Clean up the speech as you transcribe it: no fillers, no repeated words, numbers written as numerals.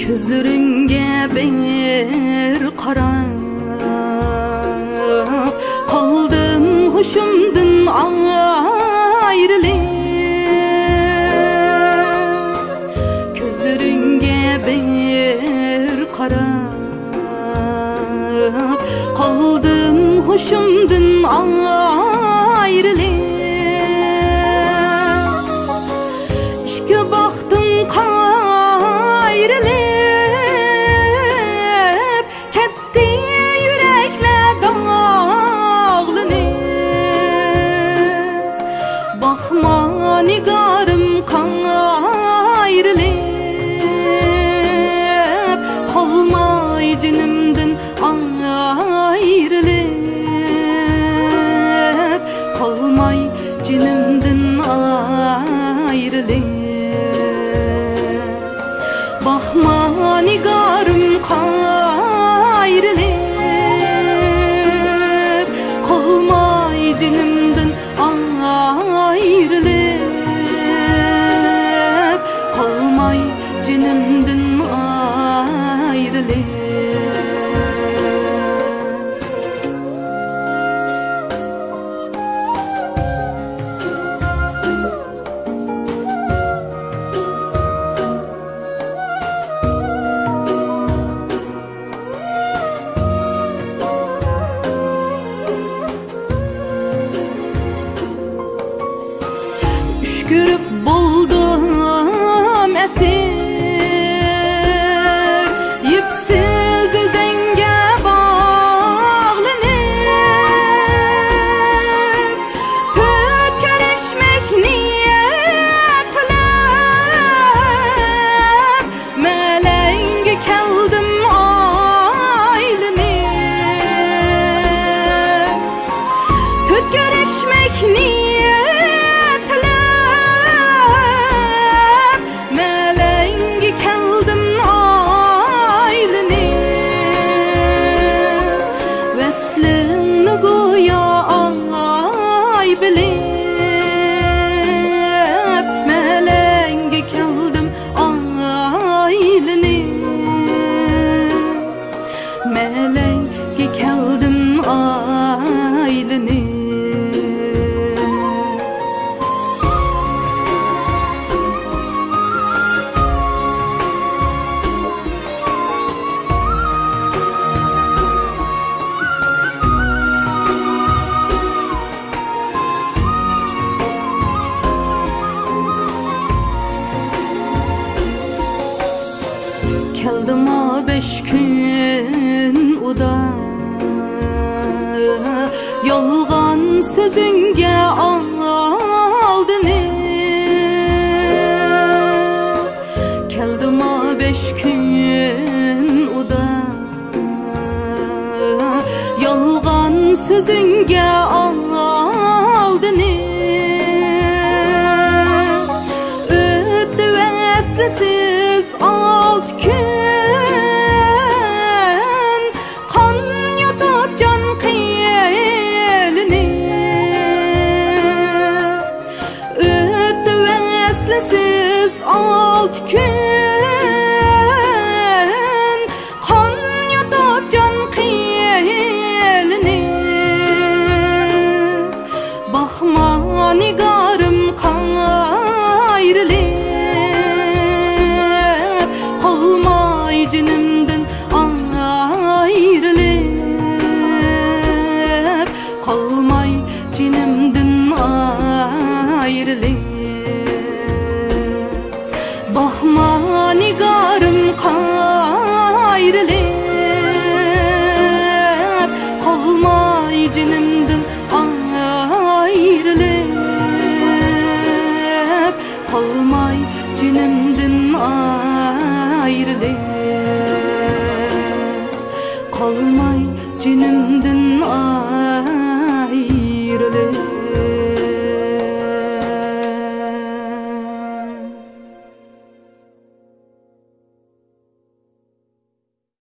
Gözleringe bir qarab qaldım hoşumdan ayrılıp. Gözleringe bir qarab qaldım hoşumdan ayrılıp. İşke baxtım qayrilib ketdi yürekler dağlanıb. Baxma nigarım qayrilib qalmay cinimden ayrılıp. Qalmay cinimden ayrılıp. Baxma nigarım qayrilib qalmay cinimden ayrılıp. Qalmay cinimden ayrılıp. Görüp buldum esir yipsiz özenge bağlanıp. Tüp görüşmek niyetlep melenge keldim aylanıp. Tüp görüşmek melenge keldim aylanıp. Keldim o 5 gün uda yolgan sözünge aldınıp. Keldim o 5 gün uda yolgan sözünge aldınıp. Öttü veslesiz 6 gün kan yutup can kıyılınıp. Öttü veslesiz 6 gün kan yutup can kıyılınıp. Baxma nigarım qayrilib qalmay cinimden ayrılıp. Qalmay cinimden ayrılıp. Baxma nigarım qayrilib qalmay cinimden ayrılıp. Qalmay cinimden ayrılıp. Qalmay cinimden ayrılıp.